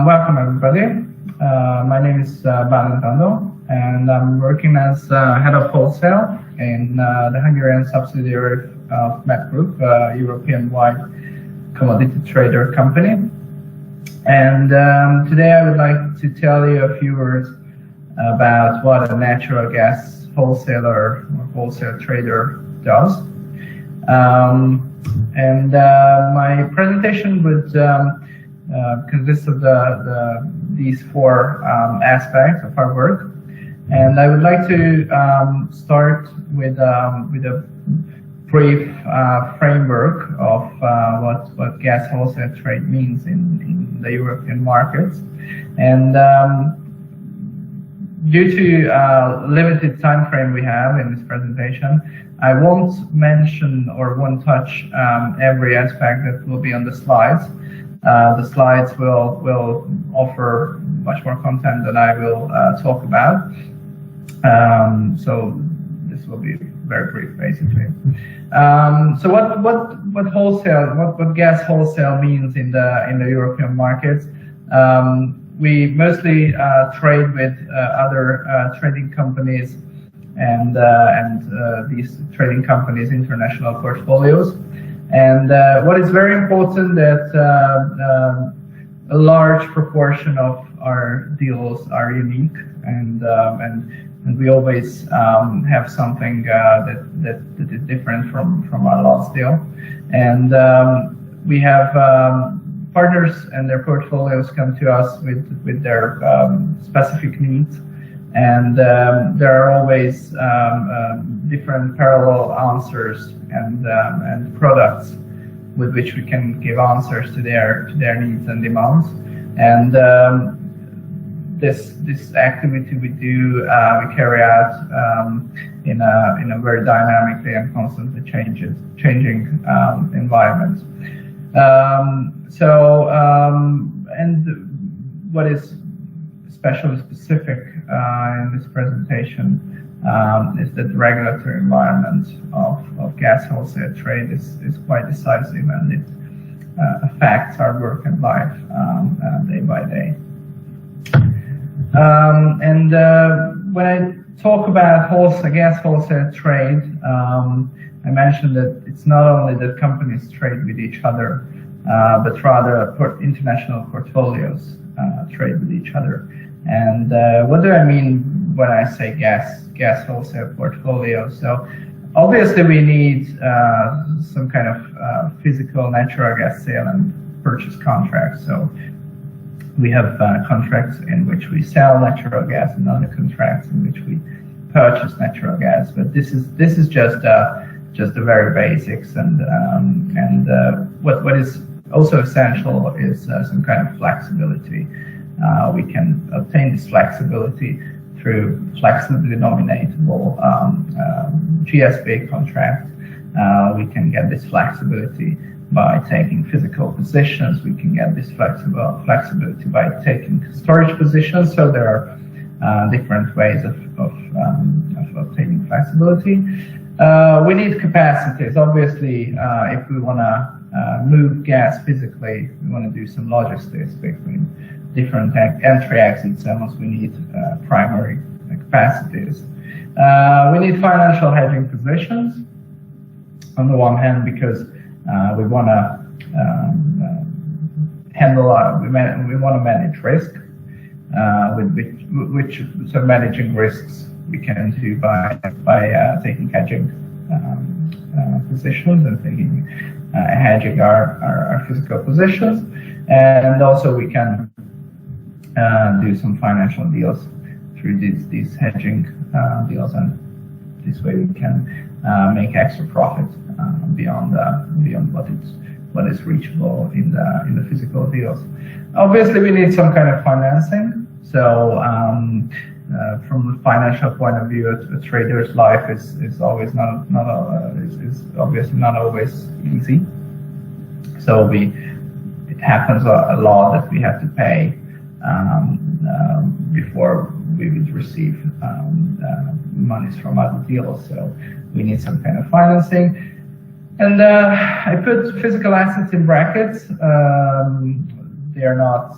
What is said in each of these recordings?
Welcome everybody. My name is Bálint, and I'm working as head of wholesale in the Hungarian subsidiary of MET Group, European-wide commodity trader company. And today I would like to tell you a few words about what a natural gas wholesaler or wholesale trader does. My presentation would consist of these four aspects of our work, and I would like to start with a brief framework of what gas wholesale trade means in the European markets. And due to limited time frame we have in this presentation, I won't mention or won't touch every aspect that will be on the slides. The slides will offer much more content than I will talk about. So this will be very brief, basically. So what gas wholesale means in the European markets? We mostly trade with other trading companies and these trading companies' international portfolios. And what is very important that a large proportion of our deals are unique, and we always have something that is different from our last deal. And we have partners and their portfolios come to us with their specific needs, and there are always different parallel answers and products with which we can give answers to their needs and demands. And this activity we carry out in a very dynamically and constantly changing environment. And what is especially specific in this presentation is that the regulatory environment of gas wholesale trade is quite decisive, and it affects our work and life day by day. When I talk about gas wholesale trade, I mentioned that it's not only that companies trade with each other, but rather international portfolios trade with each other. And what do I mean when I say gas wholesale portfolio? So obviously we need some kind of physical natural gas sale and purchase contracts. So we have contracts in which we sell natural gas and other contracts in which we purchase natural gas. But this is just the very basics. And what is also essential is some kind of flexibility. We can obtain this flexibility through flexibly denominatable GSB contract. We can get this flexibility by taking physical positions. We can get this flexibility by taking storage positions. So there are different ways of obtaining flexibility. We need capacities. Obviously, if we want to move gas physically, we want to do some logistics between different entry exit zones. We need primary capacities. We need financial hedging positions. On the one hand, because we want to we want to manage risk, so managing risks we can do by taking hedging positions and hedging our physical positions, and also we can do some financial deals through these hedging deals, and this way we can make extra profit beyond what is reachable in the physical deals. Obviously, we need some kind of financing. So, from a financial point of view, a trader's life is always obviously not always easy. So it happens a lot that we have to pay before we would receive monies from other deals. So we need some kind of financing. And I put physical assets in brackets. they are not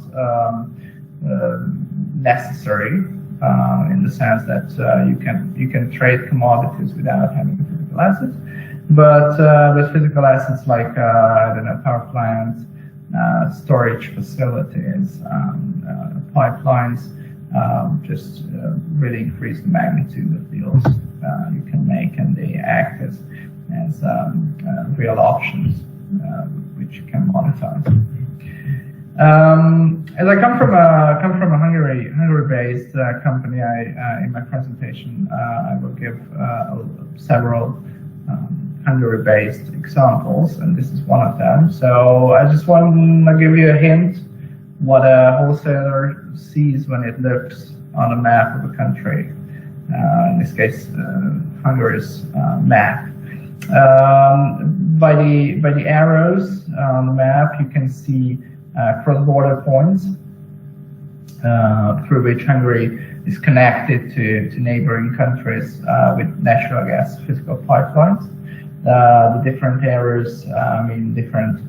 necessary in the sense that you can trade commodities without having physical assets, but physical assets like I don't know, power plants, storage facilities, pipelines, just really increase the magnitude of deals you can make, and they act as real options which you can monetize. As I come from a Hungary-based company, in my presentation I will give several Hungary-based examples, and this is one of them. So I just want to give you a hint what a wholesaler sees when it looks on a map of a country. In this case, Hungary's map. By the arrows on the map, you can see cross-border points through which Hungary is connected to neighboring countries with natural gas physical pipelines. The different arrows mean different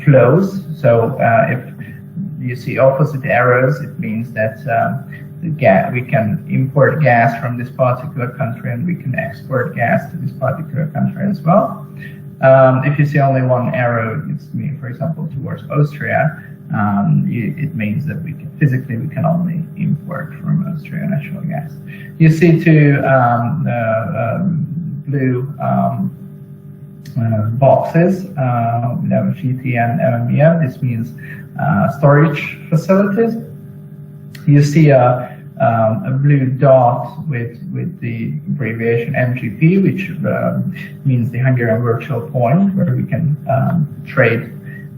flows. So if you see opposite arrows, it means that we can import gas from this particular country, and we can export gas to this particular country as well. If you see only one arrow, it's me, for example, towards Austria, it means that we can only import from Austria natural gas. You see two blue boxes, GT and MMEF. This means storage facilities. You see a blue dot with the abbreviation MGP, which means the Hungarian virtual point, where we can trade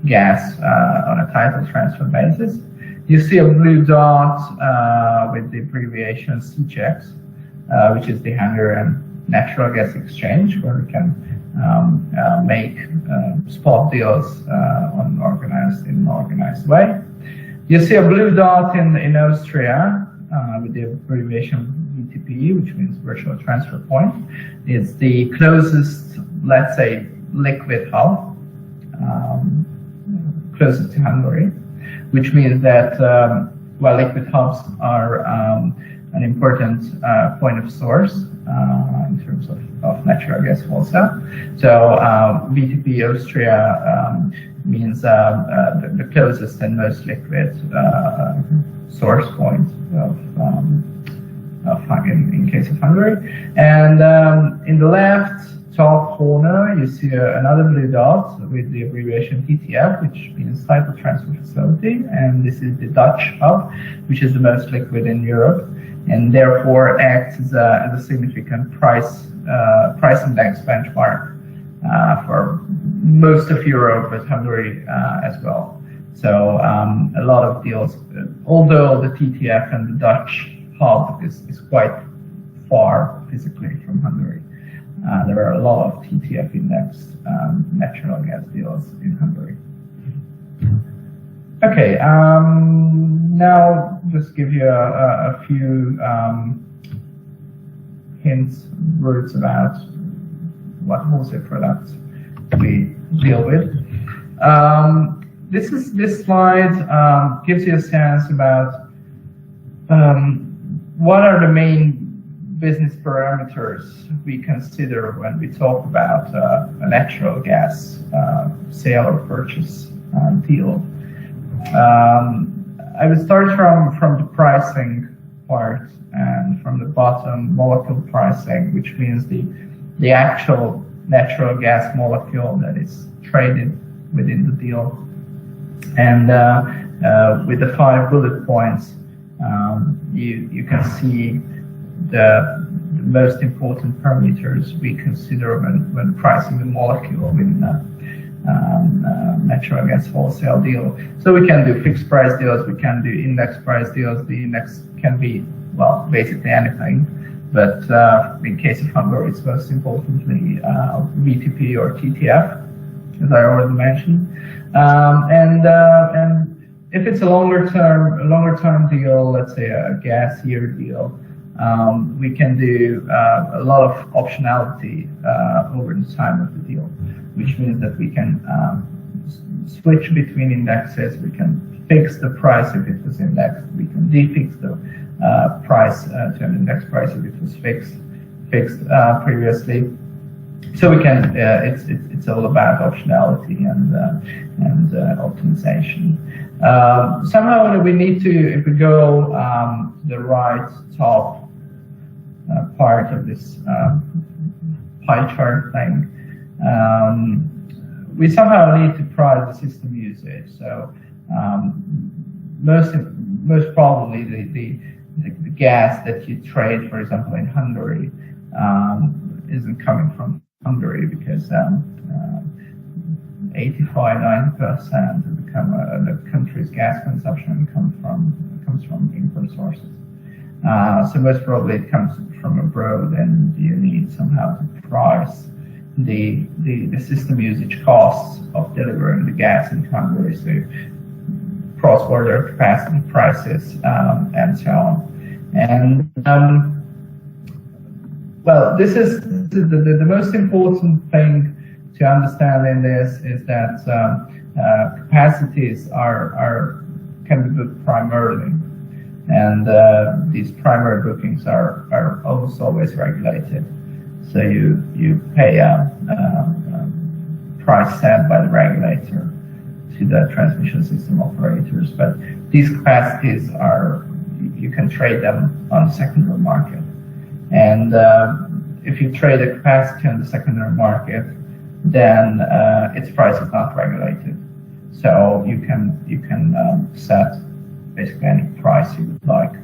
gas on a title transfer basis. You see a blue dot with the abbreviation CCEX, which is the Hungarian natural gas exchange, where we can make spot deals in an organized way. You see a blue dot in Austria with the abbreviation VTP, which means virtual transfer point. It's the closest, let's say, liquid hub closest to Hungary, which means that liquid hubs are an important point of source in terms of natural gas wholesale. So VTP Austria means the closest and most liquid source point in case of Hungary. And in the left top corner, you see another blue dot with the abbreviation TTF, which means title transfer facility, and this is the Dutch hub, which is the most liquid in Europe, and therefore acts as a significant price index benchmark for most of Europe, but Hungary as well. So a lot of deals, although the TTF and the Dutch hub is quite far physically from Hungary, there are a lot of TTF indexed natural gas deals in Hungary. Okay, now just give you a few hints, words about what wholesale products we deal with. This slide gives you a sense about what are the main business parameters we consider when we talk about a natural gas sale or purchase deal. I would start from the pricing part, and from the bottom, molecule pricing, which means the actual natural gas molecule that is traded within the deal. And with the 5 bullet points, you can see the most important parameters we consider when pricing the molecule in natural gas wholesale deal. So we can do fixed price deals, we can do index price deals. The index can be, well, basically anything, but in case of Hungary, it's most importantly VTP or TTF, as I already mentioned. And if it's a longer term deal, let's say a gas year deal, we can do a lot of optionality over the time of the deal, which means that we can switch between indexes. We can fix the price if it was indexed. We can defix the price to an index price if it was fixed previously. So we can. It's all about optionality and optimization. Somehow we need to, if we go to the right top part of this pie chart thing, we somehow need to price the system usage. So most probably the gas that you trade, for example, in Hungary, isn't coming from Hungary, because 85–90% of the country's gas consumption comes from import sources. So most probably it comes from abroad, and you need somehow to price the system usage costs of delivering the gas in Hungary, so cross-border capacity prices and so on. And well, this is the most important thing to understand in this is that capacities can be booked primarily, and these primary bookings are almost always regulated. So you pay a price set by the regulator to the transmission system operators, but these capacities you can trade them on the secondary market. And if you trade a capacity on the secondary market, then its price is not regulated. So you can set basically any price you would like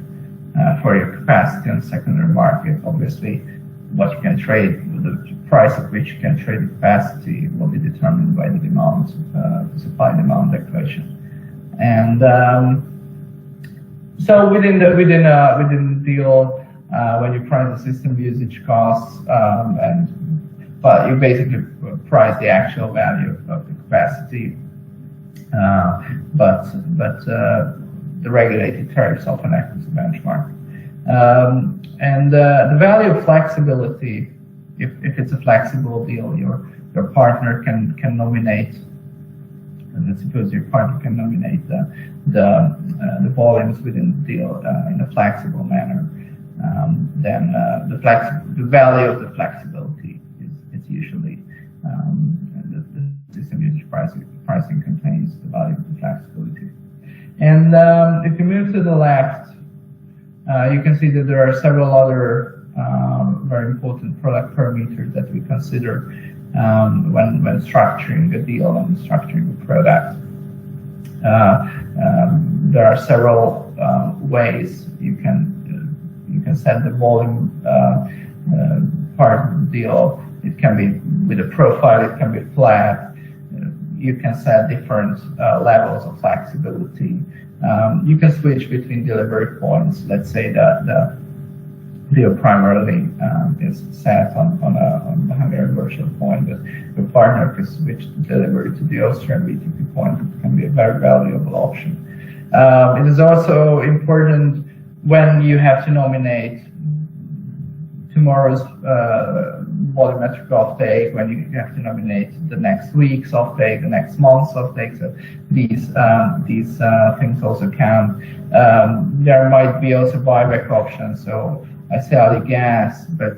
for your capacity on the secondary market. Obviously, what you can trade, the price at which you can trade the capacity will be determined by the demand, the supply-demand equation. And so within the deal, when you price the system usage costs, but you basically price the actual value of the capacity, but the regulated tariffs often act as a benchmark. And the value of flexibility, if it's a flexible deal, your partner can nominate. And let's suppose your partner can nominate the volumes within the deal in a flexible manner. Then the value of the flexibility is usually the system usage pricing contains the value of the flexibility. And if you move to the left, you can see that there are several other very important product parameters that we consider when structuring a deal and structuring a product. There are several ways you can set the volume part of the deal. It can be with a profile, it can be flat. You can set different levels of flexibility. You can switch between delivery points. Let's say that the deal primarily is set on the Hungarian virtual point, but your partner can switch the delivery to the Austrian BTP point. It can be a very valuable option. It is also important when you have to nominate tomorrow's volumetric offtake, when you have to nominate the next week's offtake, the next month's offtake. So these things also count. There might be also buyback options. So I sell you gas, but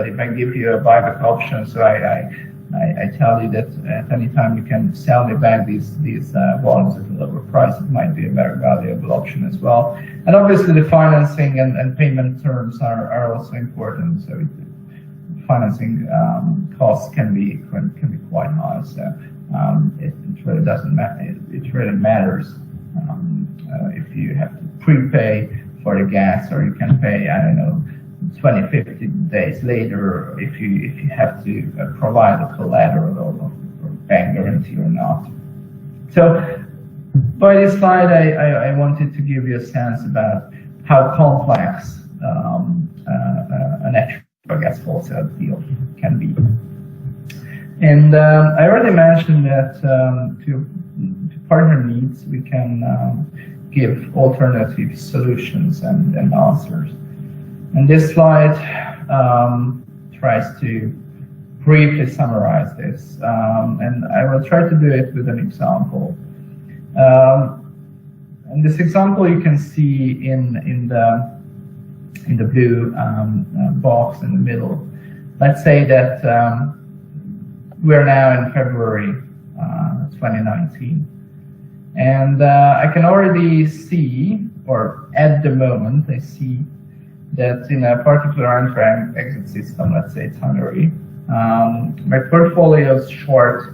if I give you a buyback option, so I tell you that at any time you can sell me back these volumes at a lower price, it might be a very valuable option as well. And obviously the financing and payment terms are also important. So financing costs can be quite high. So it really doesn't matter. It really matters if you have to prepay for the gas, or you can pay, I don't know, 20-50 days later if you have to provide a collateral or bank guarantee or not. So by this slide, I wanted to give you a sense about how complex an actual gas wholesale deal can be. And I already mentioned that to partner needs, we can give alternative solutions and answers. And this slide tries to briefly summarize this, and I will try to do it with an example. And this example you can see in the blue box in the middle. Let's say that we're now in February 2019, and I can already see, or at the moment I see, that in a particular entry exit system, let's say it's Hungary, my portfolio is short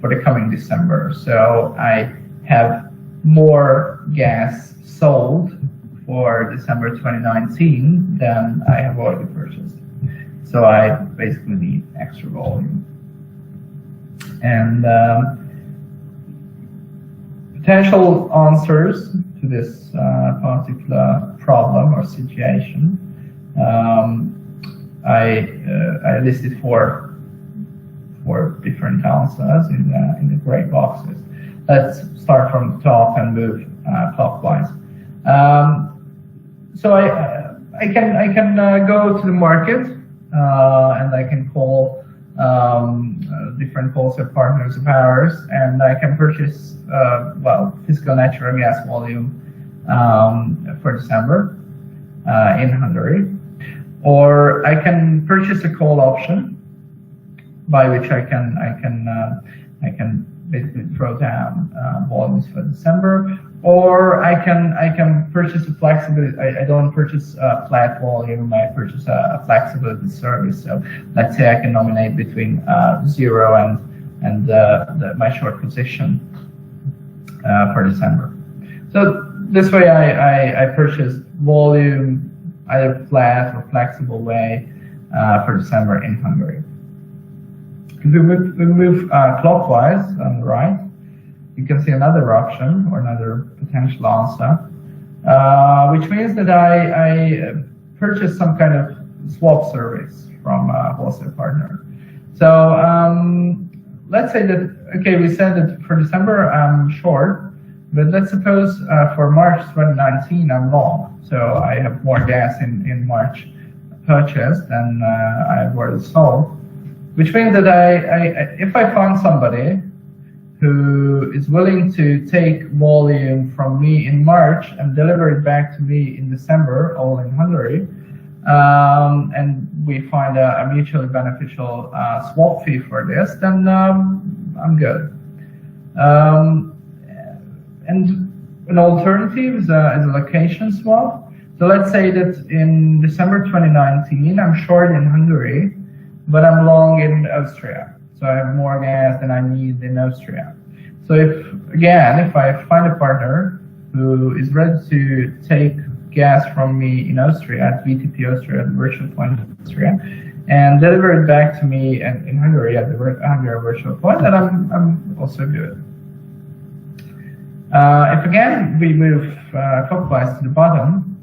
for the coming December. So I have more gas sold for December 2019 than I have already purchased. So I basically need extra volume. And potential answers to this particular problem or situation, I listed four different answers in the gray boxes. Let's start from the top and move clockwise. So I can go to the market and I can call different wholesale partners of ours, and I can purchase physical natural gas volume for December in Hungary, or I can purchase a call option by which I can basically throw down volumes for December, or I can purchase a flexibility. I don't purchase a flat volume. I purchase a flexibility service. So let's say I can nominate between 0 and my short position for December. So this way I purchase volume either flat or flexible way for December in Hungary. If we move clockwise on the right, you can see another option or another potential answer, which means that I purchase some kind of swap service from a wholesale partner. So let's say that, okay, we said that for December I'm short, but let's suppose for March 2019 I'm long. So I have more gas in March purchased than I have already sold. Which means that if I find somebody who is willing to take volume from me in March and deliver it back to me in December, all in Hungary, and we find a mutually beneficial swap fee for this, then I'm good. And an alternative is a location swap. So let's say that in December 2019, I'm short in Hungary, but I'm long in Austria. So I have more gas than I need in Austria. So if I find a partner who is ready to take gas from me in Austria, at VTP Austria, at the virtual point in Austria, and deliver it back to me in Hungary at the Hungary virtual point, then I'm also good. If again we move clockwise to the bottom,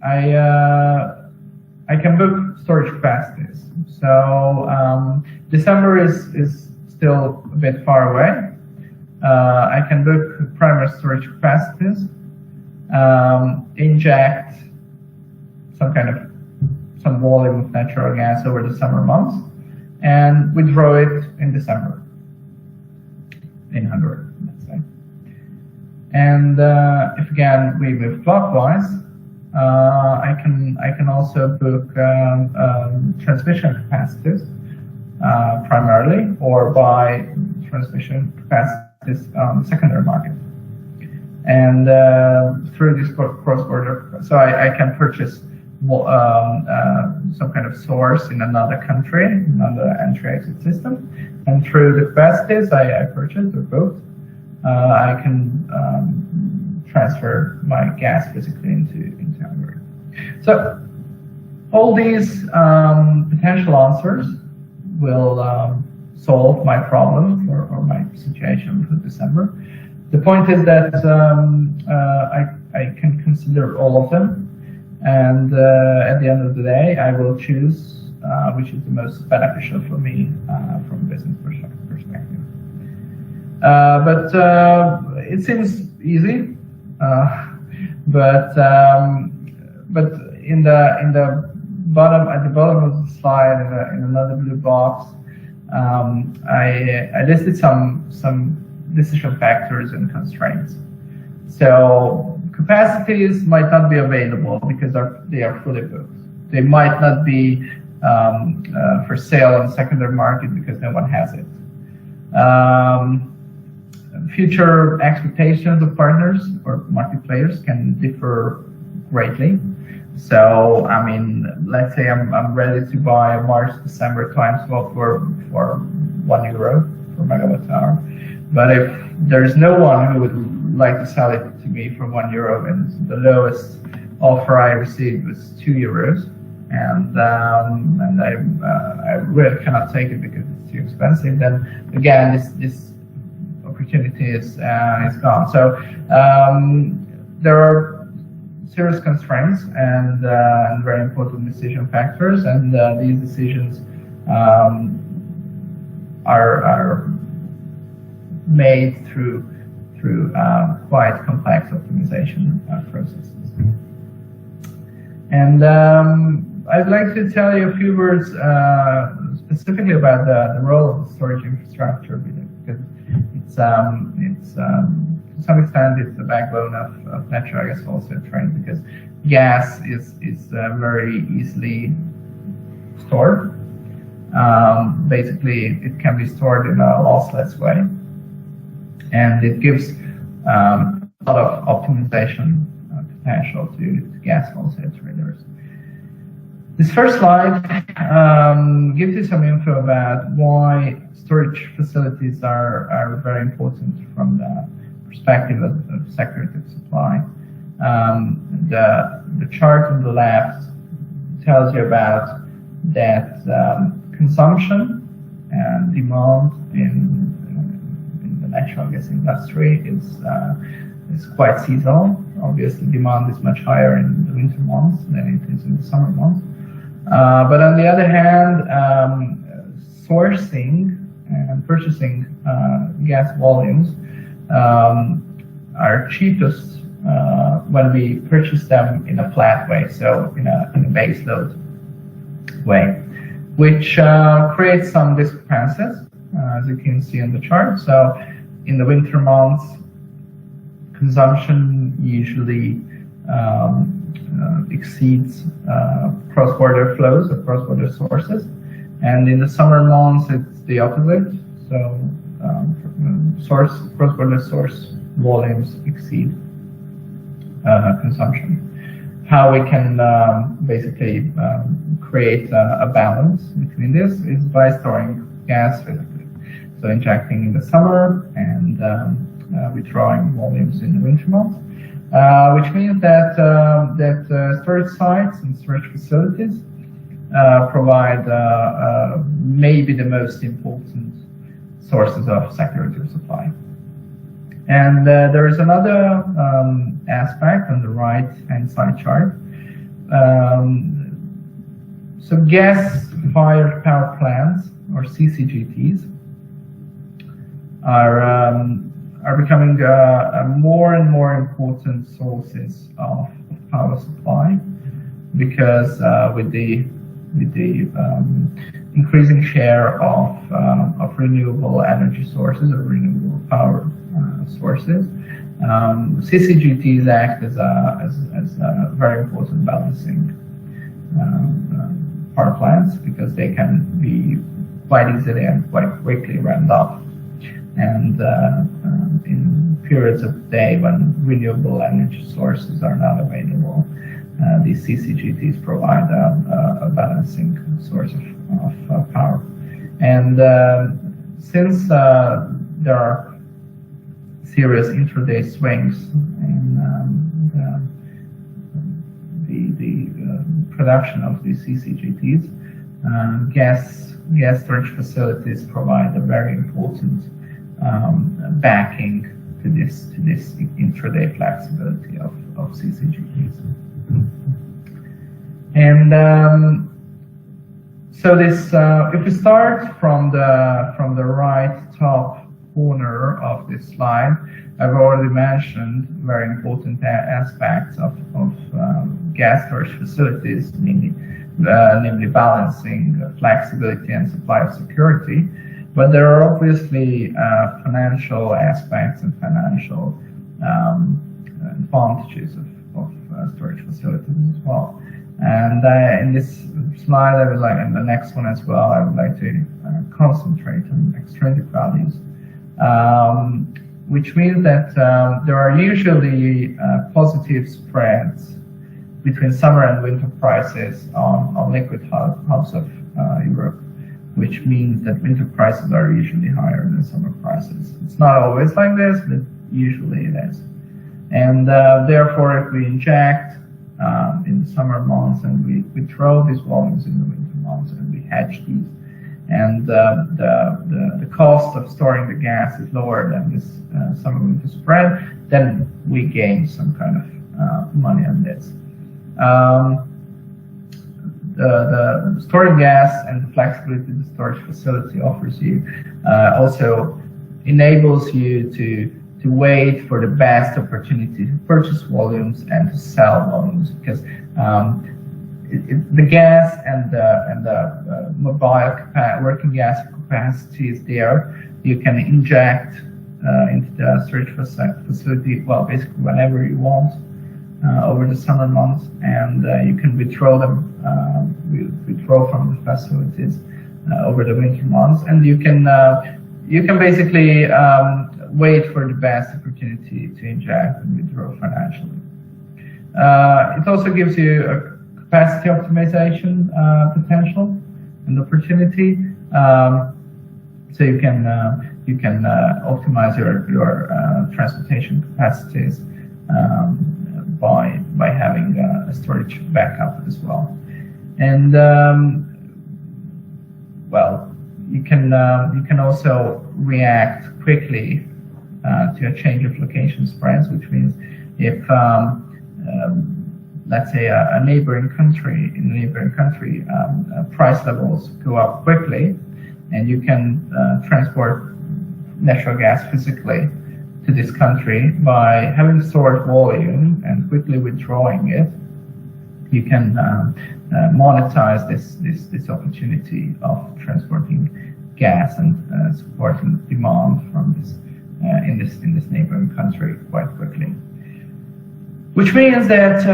I can book storage capacities. So December is still a bit far away. I can book primary storage capacities, inject some volume of natural gas over the summer months, and withdraw it in December in Hungary, let's say. And if again we move clockwise, I can also book transmission capacities primarily, or buy transmission capacities on the secondary market. And through this cross-border, so I can purchase some kind of source in another country, another entry-exit system, and through the capacities I purchased or both, I can transfer my gas physically into Hungary. So all these potential answers will solve my problem or my situation for December. The point is that I can consider all of them, and at the end of the day, I will choose which is the most beneficial for me from a business perspective. But it seems easy, but in the at the bottom of the slide, in another blue box, I listed some decision factors and constraints. So capacities might not be available because they are fully booked. They might not be for sale on the secondary market because no one has it. Future expectations of partners or market players can differ greatly. So, I mean, let's say I'm ready to buy a March-December time swap for €1 per megawatt hour. But if there's no one who would like to sell it to me for €1 and the lowest offer I received was €2, and I really cannot take it because it's too expensive, then again this opportunity is gone. So there are serious constraints and very important decision factors, and these decisions are made through quite complex optimization processes. And I'd like to tell you a few words specifically about the role of the storage infrastructure, because it's to some extent it's the backbone of natural gas wholesale trade, because gas is very easily stored. Basically, it can be stored in a lossless way, and it gives a lot of optimization potential to gas wholesale traders. This first slide gives you some info about why storage facilities are very important from the perspective of security of supply. The chart on the left tells you about that consumption and demand in the natural gas industry is quite seasonal. Obviously, demand is much higher in the winter months than it is in the summer months. But on the other hand, sourcing and purchasing gas volumes are cheapest when we purchase them in a flat way, so in a base load way, which creates some discrepancies, as you can see on the chart. So in the winter months, consumption usually exceeds cross-border flows of cross-border sources, and in the summer months it's the opposite. So cross-border source volumes exceed consumption. How we can basically create a balance between this is by storing gas physically. So injecting in the summer and withdrawing volumes in the winter months, which means that storage sites and storage facilities provide maybe the most important sources of security of supply. And there is another aspect on the right-hand side chart. So gas-fired power plants, or CCGTs, are becoming more and more important sources of power supply, because with the increasing share of renewable energy sources or renewable power sources, CCGTs act as a very important balancing power plants, because they can be quite easily and quite quickly ramped up. And in periods of the day when renewable energy sources are not available, these CCGTs provide a balancing source of power. And since there are serious intraday swings in the production of these CCGTs, gas storage facilities provide a very important backing to this intraday flexibility of CCGTs. And so this, if we start from the right top corner of this slide, I've already mentioned very important aspects of gas storage facilities, meaning namely balancing flexibility and supply security. But there are obviously financial aspects and financial advantages of storage facilities as well. And in this slide, I would like, and the next one as well, I would like to concentrate on extrinsic values, which means that there are usually positive spreads between summer and winter prices on liquid hubs of Europe, which means that winter prices are usually higher than summer prices. It's not always like this, but usually it is. And therefore, if we inject in the summer months and we withdraw these volumes in the winter months and we hedge these, and the cost of storing the gas is lower than this summer-winter spread, then we gain some kind of money on this. The storing gas and the flexibility the storage facility offers you also enables you to wait for the best opportunity to purchase volumes and to sell volumes, because the gas and the mobile working gas capacity is there. You can inject into the storage facility, well, basically whenever you want over the summer months, and you can withdraw them, withdraw from the facilities over the winter months, and you can basically wait for the best opportunity to inject and withdraw financially. It also gives you a capacity optimization potential and opportunity, so you can optimize your transportation capacities by having a storage backup as well. And well, you can also react quickly to a change of location spreads, which means if let's say a neighboring country, price levels go up quickly, and you can transport natural gas physically to this country by having stored volume and quickly withdrawing it, you can monetize this opportunity of transporting gas and supporting demand from this in this neighboring country quite quickly. Which means that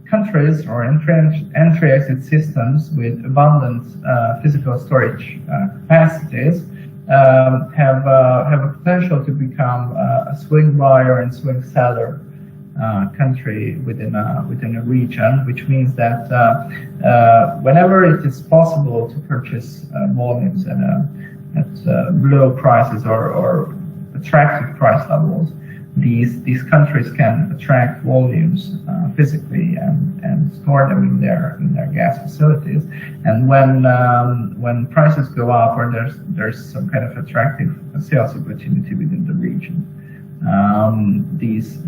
countries or entry-exit systems with abundant physical storage capacities have a potential to become a swing buyer and swing seller country within a region, which means that whenever it is possible to purchase volumes at low prices or attractive price levels, these countries can attract volumes physically and store them in their gas facilities. And when prices go up or there's some kind of attractive sales opportunity within the region, these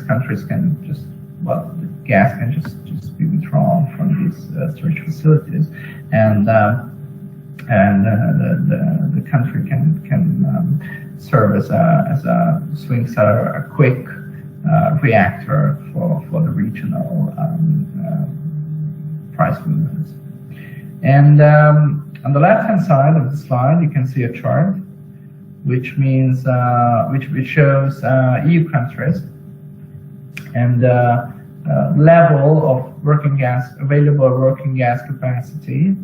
countries can just, well, the gas can just be withdrawn from these storage facilities, and the country can serve as a swing seller, a quick reactor for the regional price movements. And on the left-hand side of the slide, you can see a chart which means which shows EU countries and level of available working gas capacity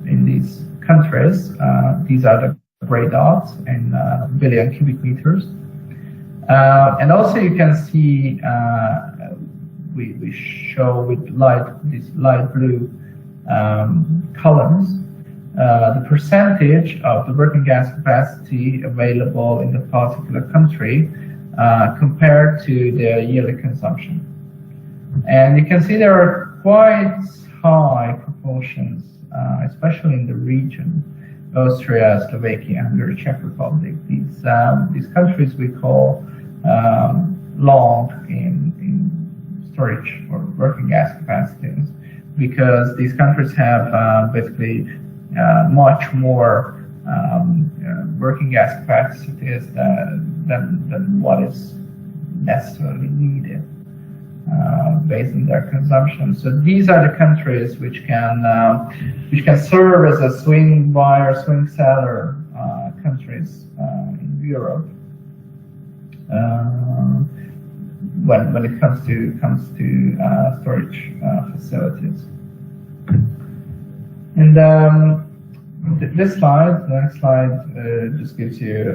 in these countries. These are the gray dots in billion cubic meters. And also you can see we show with these light blue columns the percentage of the working gas capacity available in the particular country compared to the yearly consumption. And you can see there are quite high proportions, especially in the region, Austria, Slovakia, Hungary, Czech Republic. These countries we call long in storage or working gas capacities, because these countries have basically much more working gas capacities than what is necessarily needed based on their consumption. So these are the countries which can serve as a swing buyer, swing seller countries in Europe when it comes to storage facilities. And this slide, the next slide, just gives you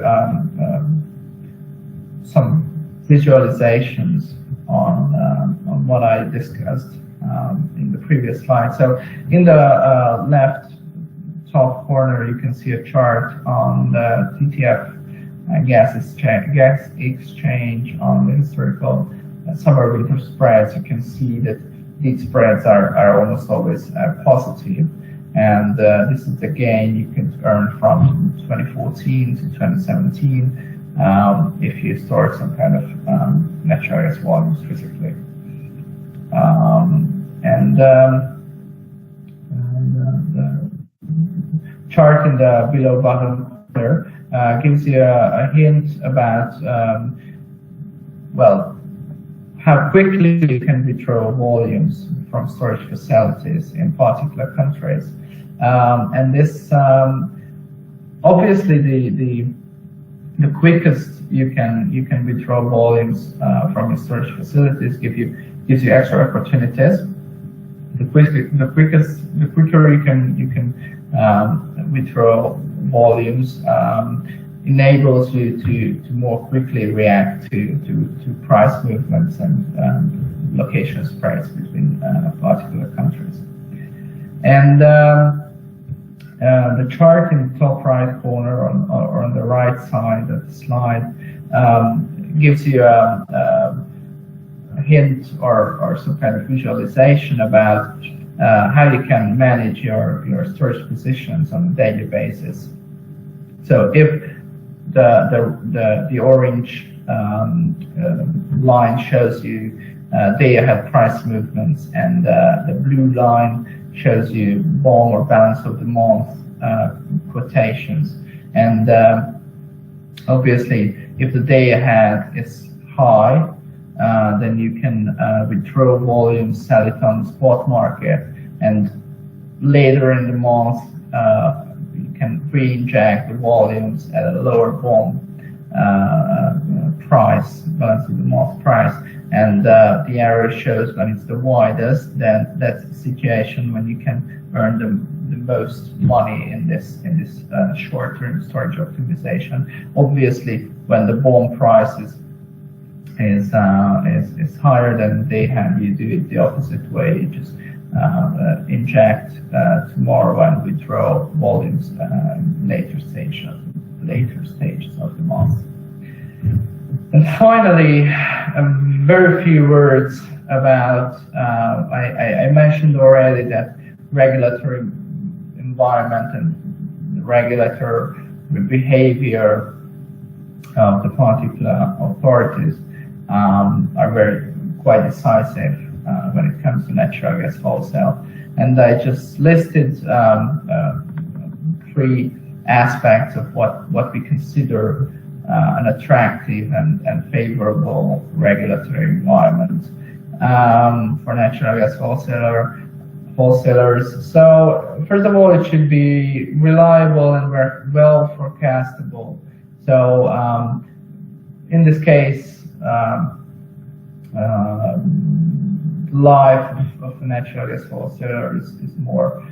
some visualizations on what I discussed in the previous slide. So in the left top corner, you can see a chart on the TTF gas exchange on the historical summer-winter spreads. You can see that these spreads are almost always positive. And this is the gain you can earn from 2014 to 2017 if you store some kind of natural gas volumes physically. The chart in the below bottom there gives you a hint about how quickly you can withdraw volumes from storage facilities in particular countries. And this obviously the quickest you can withdraw volumes from your storage facilities gives you extra opportunities. The quicker you can withdraw volumes enables you to more quickly react to price movements and location spreads between particular countries. And the chart in the top right corner or on the right side of the slide gives you a hint or some kind of visualization about how you can manage your storage positions on a daily basis. So if the orange line shows you day ahead price movements, and the blue line shows you BOM or balance of the month quotations. And obviously, if the day ahead is high, then you can withdraw volumes, sell it on the spot market, and later in the month you can re-inject the volumes at a lower BOM price, balance of the month price. And the arrow shows when it's the widest, then that's the situation when you can earn the most money in this short-term storage optimization. Obviously, when the BOM price is higher than day ahead, you do it the opposite way. You just inject tomorrow and withdraw volumes in later stages of the month. And finally, very few words about, I mentioned already that regulatory environment and the regulatory behavior of the particular authorities are quite decisive when it comes to natural gas wholesale. And I just listed three aspects of what we consider an attractive and favorable regulatory environment for natural gas wholesalers. So first of all, it should be reliable and well forecastable. So in this case, life of a natural gas wholesaler is more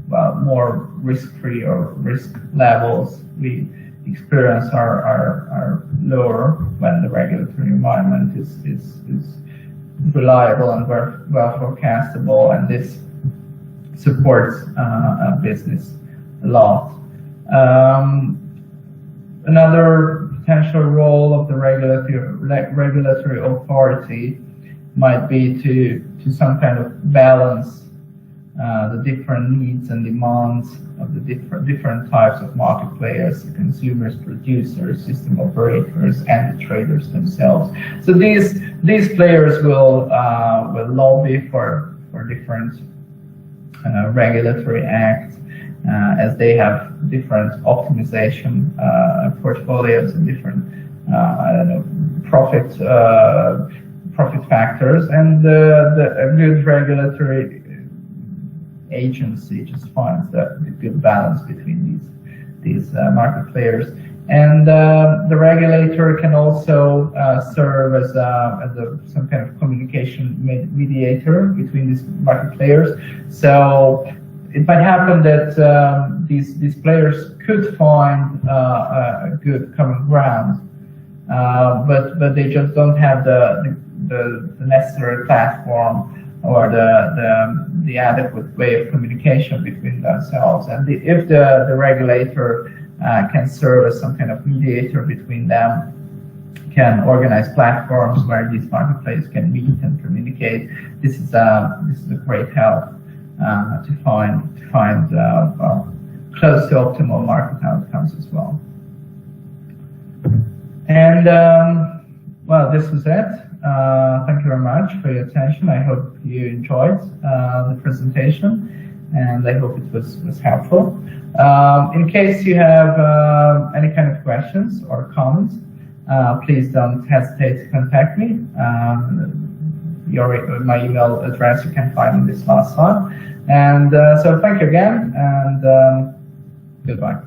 more risk-free, or risk levels we experience are lower when the regulatory environment is reliable and well forecastable, and this supports business a lot. Another potential role of the regulatory authority might be to some kind of balance the different needs and demands of the different types of market players: the consumers, producers, system operators, and the traders themselves. So these players will lobby for different regulatory acts as they have different optimization profit factors, and a good regulatory agency just finds the good balance between these market players. And the regulator can also serve as some kind of communication mediator between these market players. So it might happen that these players could find a good common ground, but they just don't have the necessary platform or the adequate way of communication between themselves. And if the regulator can serve as some kind of mediator between them, can organize platforms where these marketplaces can meet and communicate, this is a great help to find close to optimal market outcomes as well. And well, this was it. Thank you very much for your attention. I hope you enjoyed the presentation, and I hope it was helpful. In case you have any kind of questions or comments, please don't hesitate to contact me. My email address you can find in this last slide. And so thank you again, and goodbye.